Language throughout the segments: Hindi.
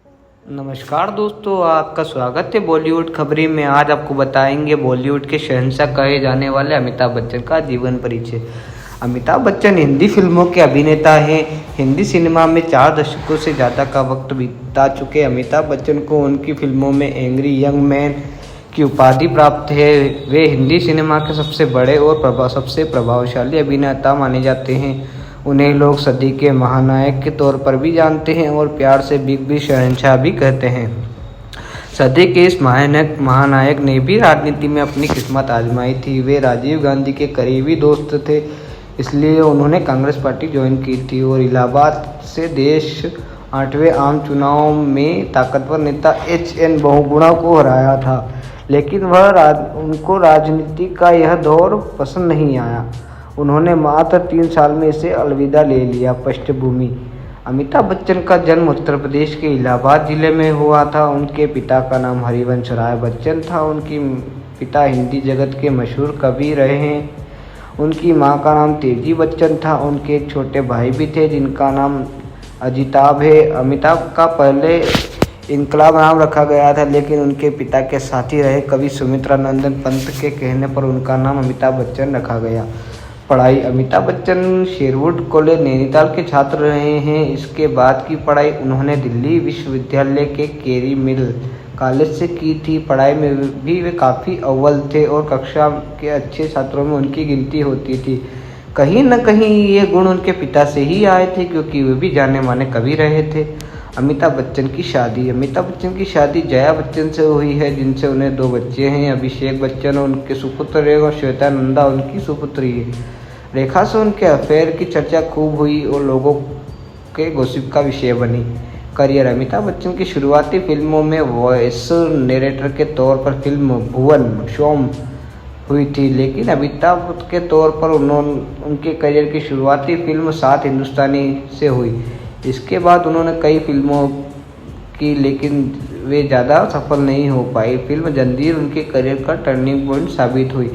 नमस्कार दोस्तों, आपका स्वागत है बॉलीवुड खबरी में। आज आपको बताएंगे बॉलीवुड के शहंशाह कहे जाने वाले अमिताभ बच्चन का जीवन परिचय। अमिताभ बच्चन हिंदी फिल्मों के अभिनेता हैं। हिंदी सिनेमा में 4 दशकों से ज़्यादा का वक्त बिता चुके अमिताभ बच्चन को उनकी फिल्मों में एंग्री यंग मैन की उपाधि प्राप्त है। वे हिंदी सिनेमा के सबसे बड़े और सबसे प्रभावशाली अभिनेता माने जाते हैं। उन्हें लोग सदी के महानायक के तौर पर भी जानते हैं और प्यार से बिग बी शहंशाह भी कहते हैं। सदी के इस महानायक ने भी राजनीति में अपनी किस्मत आजमाई थी। वे राजीव गांधी के करीबी दोस्त थे, इसलिए उन्होंने कांग्रेस पार्टी ज्वाइन की थी और इलाहाबाद से देश 8वें आम चुनाव में ताकतवर नेता HN बहुगुणा को हराया था। लेकिन उनको राजनीति का यह दौर पसंद नहीं आया। उन्होंने मात्र 3 साल में इसे अलविदा ले लिया। पृष्ठभूमि: अमिताभ बच्चन का जन्म उत्तर प्रदेश के इलाहाबाद जिले में हुआ था। उनके पिता का नाम हरिवंश राय बच्चन था। उनकी पिता हिंदी जगत के मशहूर कवि रहे हैं। उनकी मां का नाम तेजी बच्चन था। उनके एक छोटे भाई भी थे जिनका नाम अजिताभ है। अमिताभ का पहले इनकलाब नाम रखा गया था, लेकिन उनके पिता के साथी रहे कवि सुमित्रा नंदन पंत के कहने पर उनका नाम अमिताभ बच्चन रखा गया। पढ़ाई: अमिताभ बच्चन शेरवुड कॉलेज नैनीताल के छात्र रहे हैं। इसके बाद की पढ़ाई उन्होंने दिल्ली विश्वविद्यालय के केरी मिल कॉलेज से की थी। पढ़ाई में भी वे काफ़ी अव्वल थे और कक्षा के अच्छे छात्रों में उनकी गिनती होती थी। कहीं न कहीं ये गुण उनके पिता से ही आए थे, क्योंकि वे भी जाने माने कवि रहे थे। अमिताभ बच्चन की शादी: अमिताभ बच्चन की शादी जया बच्चन से हुई है, जिनसे उन्हें 2 बच्चे हैं। अभिषेक बच्चन उनके सुपुत्र है और श्वेता नंदा उनकी सुपुत्री है। रेखा से उनके अफेयर की चर्चा खूब हुई और लोगों के गॉसिप का विषय बनी। करियर: अमिताभ बच्चन की शुरुआती फिल्मों में वॉइस नरेटर के तौर पर फिल्म भुवन शोम हुई थी, लेकिन अमिताभ के तौर पर उनके करियर की शुरुआती फिल्म 7 हिंदुस्तानी से हुई। इसके बाद उन्होंने कई फिल्मों की, लेकिन वे ज़्यादा सफल नहीं हो पाई। फिल्म जंजीर उनके करियर का टर्निंग पॉइंट साबित हुई।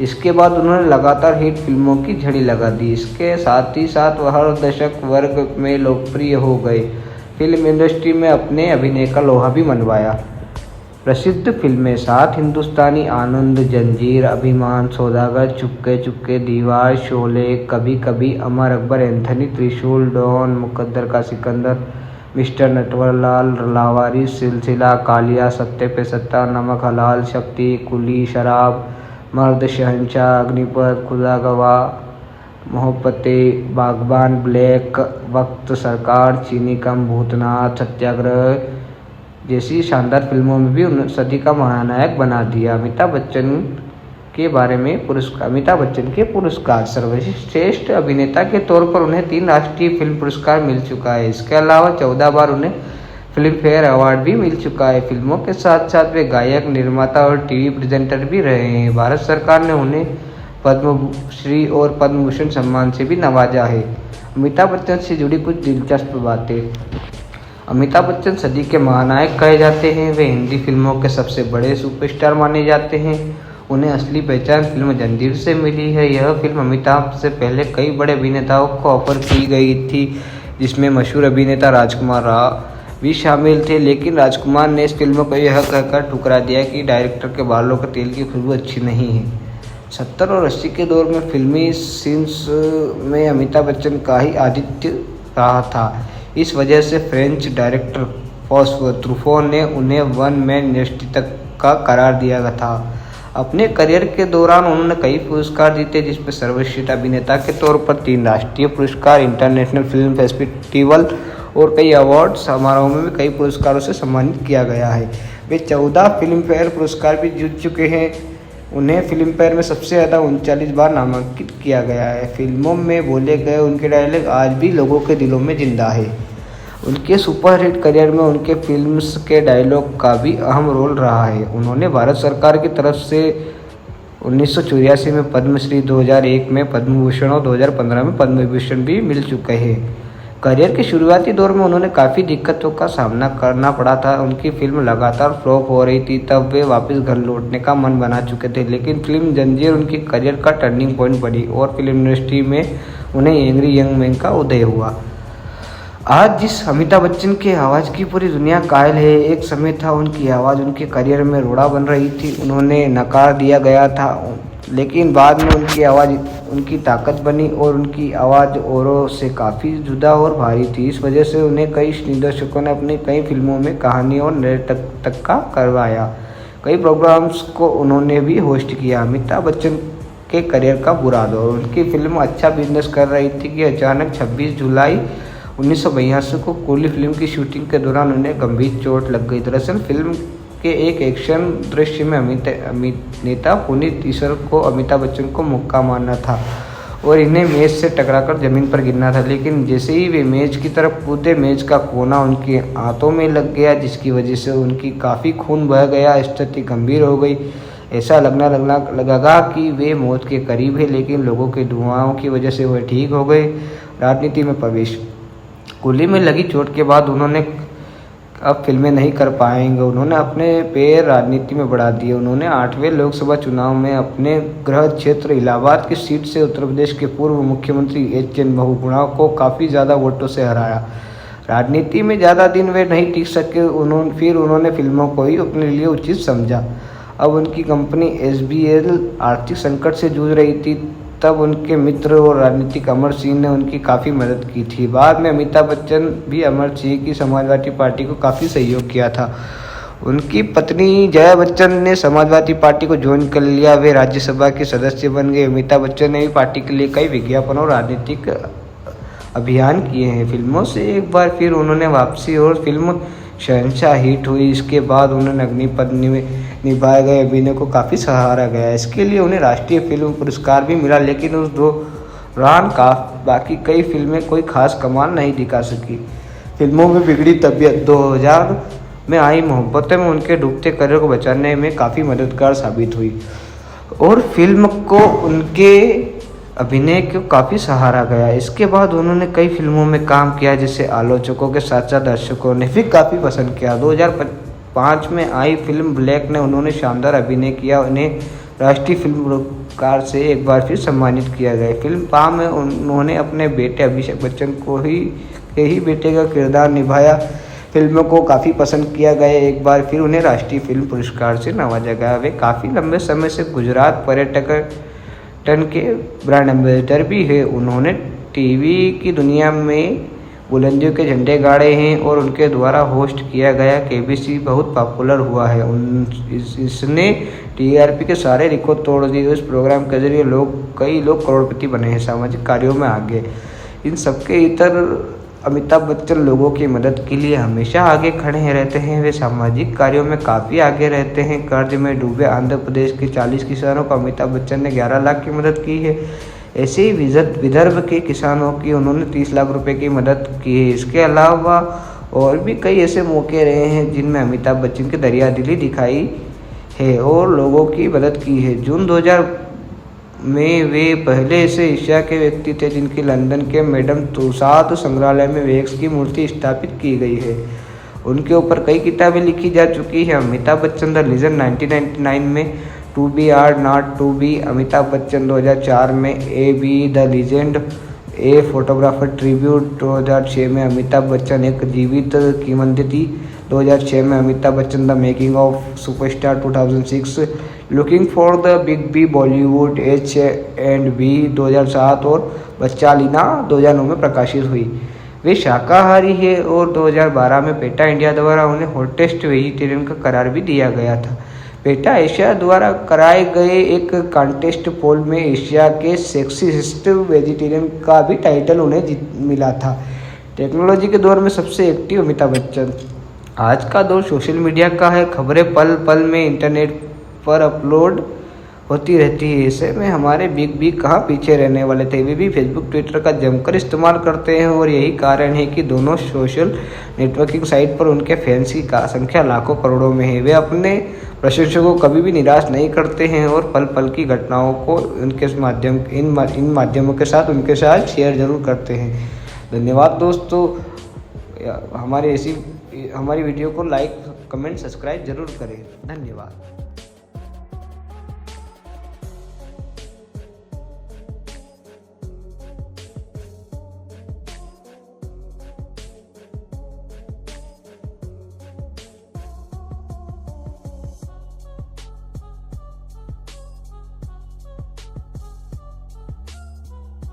इसके बाद उन्होंने लगातार हिट फिल्मों की झड़ी लगा दी। इसके साथ ही साथ वह हर दशक वर्ग में लोकप्रिय हो गए। फिल्म इंडस्ट्री में अपने अभिनय का लोहा भी मनवाया। प्रसिद्ध फिल्में: 7 हिंदुस्तानी, आनंद, जंजीर, अभिमान, सौदागर, चुपके चुपके, दीवार, शोले, कभी कभी, अमर अकबर एंथनी, त्रिशूल, डॉन, मुकद्दर का सिकंदर, मिस्टर नटवरलाल, लावारिस, सिलसिला, कालिया, सत्ते पे सत्ता, नमक हलाल, शक्ति, कुली, शराब, मर्द, शहंशाह, अग्निपथ, खुदा गवाह, मोहब्बतें, बागबान, ब्लैक, वक्त, सरकार, चीनी कम, भूतनाथ, सत्याग्रह जैसी शानदार फिल्मों में भी सदी का महानायक बना दिया। अमिताभ बच्चन के पुरस्कार: सर्वश्रेष्ठ अभिनेता के तौर पर उन्हें 3 राष्ट्रीय फिल्म पुरस्कार मिल चुका है। इसके अलावा 14 बार उन्हें फिल्म फेयर अवार्ड भी मिल चुका है। फिल्मों के साथ साथ वे गायक, निर्माता और टीवी प्रेजेंटर भी रहे हैं। भारत सरकार ने उन्हें पद्मश्री और पद्म भूषण सम्मान से भी नवाजा है। अमिताभ बच्चन से जुड़ी कुछ दिलचस्प बातें: अमिताभ बच्चन सदी के महानायक कहे जाते हैं। वे हिंदी फिल्मों के सबसे बड़े सुपरस्टार माने जाते हैं। उन्हें असली पहचान फिल्म जंजीर से मिली है। यह फिल्म अमिताभ से पहले कई बड़े अभिनेताओं को ऑफर की गई थी, जिसमें मशहूर अभिनेता राजकुमार राव भी शामिल थे, लेकिन राजकुमार ने इस फिल्म को यह कहकर ठुकरा दिया कि डायरेक्टर के बालों के तेल की खुशबू अच्छी नहीं है। 70 और 80 के दौर में फिल्मी सीन्स में अमिताभ बच्चन का ही आधिक्य रहा था। इस वजह से फ्रेंच डायरेक्टर फॉस ट्रूफो ने उन्हें वन मैन इंडस्ट्री तक का करार दिया था। अपने करियर के दौरान उन्होंने कई पुरस्कार जीते, जिसमें सर्वश्रेष्ठ अभिनेता के तौर पर 3 राष्ट्रीय पुरस्कार, इंटरनेशनल फिल्म फेस्टिवल और कई अवार्ड समारोह में भी कई पुरस्कारों से सम्मानित किया गया है। वे 14 फिल्म फेयर पुरस्कार भी जीत चुके हैं। उन्हें फिल्म फेयर में सबसे ज़्यादा 39 बार नामांकित किया गया है। फिल्मों में बोले गए उनके डायलॉग आज भी लोगों के दिलों में जिंदा है। उनके सुपरहिट करियर में उनके फिल्म्स के डायलॉग का भी अहम रोल रहा है। उन्होंने भारत सरकार की तरफ से 1984 में पद्मश्री, 2001 में पद्म भूषण और 2015 में पद्म विभूषण भी मिल चुके हैं। करियर के शुरुआती दौर में उन्होंने काफ़ी दिक्कतों का सामना करना पड़ा था। उनकी फिल्म लगातार फ्लॉप हो रही थी, तब वे वापस घर लौटने का मन बना चुके थे, लेकिन फिल्म जंजीर उनकी करियर का टर्निंग पॉइंट बनी और फिल्म इंडस्ट्री में उन्हें एंग्री यंग मैन का उदय हुआ। आज जिस अमिताभ बच्चन के आवाज़ की पूरी दुनिया कायल है, एक समय था उनकी आवाज़ उनके करियर में रोड़ा बन रही थी, उन्होंने नकार दिया गया था, लेकिन बाद में उनकी आवाज़ उनकी ताकत बनी और उनकी आवाज़ औरों से काफ़ी जुदा और भारी थी। इस वजह से उन्हें कई निर्देशकों ने अपनी कई फिल्मों में कहानी और नाटक तक का करवाया। कई प्रोग्राम्स को उन्होंने भी होस्ट किया। अमिताभ बच्चन के करियर का बुरा दौर। उनकी फिल्म अच्छा बिजनेस कर रही थी कि अचानक 26 जुलाई 1982 को कूली फिल्म की शूटिंग के दौरान उन्हें गंभीर चोट लग गई। दरअसल फिल्म के एक एक्शन दृश्य में अभिनेता पुनीत ईश्वर को अमिताभ बच्चन को मुक्का मारना था और इन्हें मेज से टकराकर जमीन पर गिरना था, लेकिन जैसे ही वे मेज की तरफ कूदे, मेज का कोना उनके हाथों में लग गया, जिसकी वजह से उनकी काफ़ी खून बह गया, स्थिति गंभीर हो गई। ऐसा लगा कि वे मौत के करीब है, लेकिन लोगों के दुआओं की वजह से वे ठीक हो गए। राजनीति में प्रवेश। कूली में लगी चोट के बाद उन्होंने अब फिल्में नहीं कर पाएंगे। उन्होंने अपने पैर राजनीति में बढ़ा दिए। उन्होंने 8वें लोकसभा चुनाव में अपने गृह क्षेत्र इलाहाबाद की सीट से उत्तर प्रदेश के पूर्व मुख्यमंत्री एच.एन. बहुगुणा को काफ़ी ज़्यादा वोटों से हराया। राजनीति में ज़्यादा दिन वे नहीं टिक सके। फिर उन्होंने फिल्मों को ही अपने लिए उचित समझा। अब उनकी कंपनी SBL आर्थिक संकट से जूझ रही थी। तब उनके मित्र और राजनीतिक अमर सिंह ने उनकी काफ़ी मदद की थी। बाद में अमिताभ बच्चन भी अमर सिंह की समाजवादी पार्टी को काफ़ी सहयोग किया था। उनकी पत्नी जया बच्चन ने समाजवादी पार्टी को ज्वाइन कर लिया। वे राज्यसभा के सदस्य बन गए। अमिताभ बच्चन ने भी पार्टी के लिए कई विज्ञापन और राजनीतिक अभियान किए हैं। फिल्मों से एक बार फिर उन्होंने वापसी और फिल्म शहंशाह हिट हुई। इसके बाद उन्होंने अग्निपथ में निभाए गए अभिनय को काफ़ी सराहा गया। इसके लिए उन्हें राष्ट्रीय फिल्म पुरस्कार भी मिला, लेकिन उस दौरान बाकी कई फिल्में कोई खास कमाल नहीं दिखा सकी। फिल्मों में बिगड़ी तबीयत 2000 में आई मोहब्बतें में उनके डूबते करियर को बचाने में काफ़ी मददगार साबित हुई और फिल्म को उनके अभिनय को काफ़ी सहारा गया। इसके बाद उन्होंने कई फिल्मों में काम किया, जिसे आलोचकों के साथ साथ दर्शकों ने भी काफ़ी पसंद किया। 2005 में आई फिल्म ब्लैक ने उन्होंने शानदार अभिनय किया। उन्हें राष्ट्रीय फिल्म पुरस्कार से एक बार फिर सम्मानित किया गया। फिल्म पा में उन्होंने अपने बेटे अभिषेक बच्चन के ही बेटे का किरदार निभाया। फिल्मों को काफ़ी पसंद किया गया। एक बार फिर उन्हें राष्ट्रीय फिल्म पुरस्कार से नवाजा गया। वे काफ़ी लंबे समय से गुजरात पर्यटन के ब्रांड एम्बेसडर भी है। उन्होंने टीवी की दुनिया में बुलंदियों के झंडे गाड़े हैं और उनके द्वारा होस्ट किया गया KBC बहुत पॉपुलर हुआ है। इसने TRP के सारे रिकॉर्ड तोड़ दिए। इस प्रोग्राम के जरिए कई लोग करोड़पति बने हैं, सामाजिक कार्यों में आगे। इन सबके इतर अमिताभ बच्चन लोगों की मदद के लिए हमेशा आगे खड़े रहते हैं। वे सामाजिक कार्यों में काफ़ी आगे रहते हैं। कर्ज में डूबे आंध्र प्रदेश के 40 किसानों को अमिताभ बच्चन ने 11 लाख की मदद की है। ऐसे ही विदर्भ के किसानों की उन्होंने 30 लाख रुपए की मदद की है। इसके अलावा और भी कई ऐसे मौके रहे हैं जिनमें अमिताभ बच्चन की दरियादिली दिखाई है और लोगों की मदद की है। जून 2000 में वे पहले ऐसे एशिया के व्यक्ति थे जिनकी लंदन के मैडम तुसाद संग्रहालय में वैक्स की मूर्ति स्थापित की गई है। उनके ऊपर कई किताबें लिखी जा चुकी हैं। अमिताभ बच्चन द लीजेंड 1999 में, to be or not to be. Amitabh Bachchan 2004 में AB the legend a photographer tribute. 2006 में अमिताभ बच्चन एक जीवित किंवदंती। 2006 में Amitabh Bachchan the making of superstar. 2006 looking for the big B Bollywood H&B 2007 और बच्चालीना 2009 में प्रकाशित हुई। वे शाकाहारी है और 2012 में पेटा इंडिया द्वारा उन्हें हॉटेस्ट वेजिटेरियन का करार भी दिया गया था। पेटा एशिया द्वारा कराए गए एक कॉन्टेस्ट पोल में एशिया के सेक्सीस्ट वेजिटेरियन का भी टाइटल उन्हें मिला था। टेक्नोलॉजी के दौर में सबसे एक्टिव अमिताभ बच्चन। आज का दौर सोशल मीडिया का है। खबरें पल पल में इंटरनेट पर अपलोड होती रहती है। ऐसे में हमारे बिग बी कहाँ पीछे रहने वाले थे। वे भी फेसबुक ट्विटर का जमकर इस्तेमाल करते हैं और यही कारण है कि दोनों सोशल नेटवर्किंग साइट पर उनके फैंस की संख्या लाखों करोड़ों में है। वे अपने प्रशंसकों को कभी भी निराश नहीं करते हैं और पल पल की घटनाओं को इन माध्यमों के साथ उनके साथ शेयर जरूर करते हैं। धन्यवाद दोस्तों। हमारी वीडियो को लाइक, कमेंट, सब्सक्राइब जरूर करें। धन्यवाद।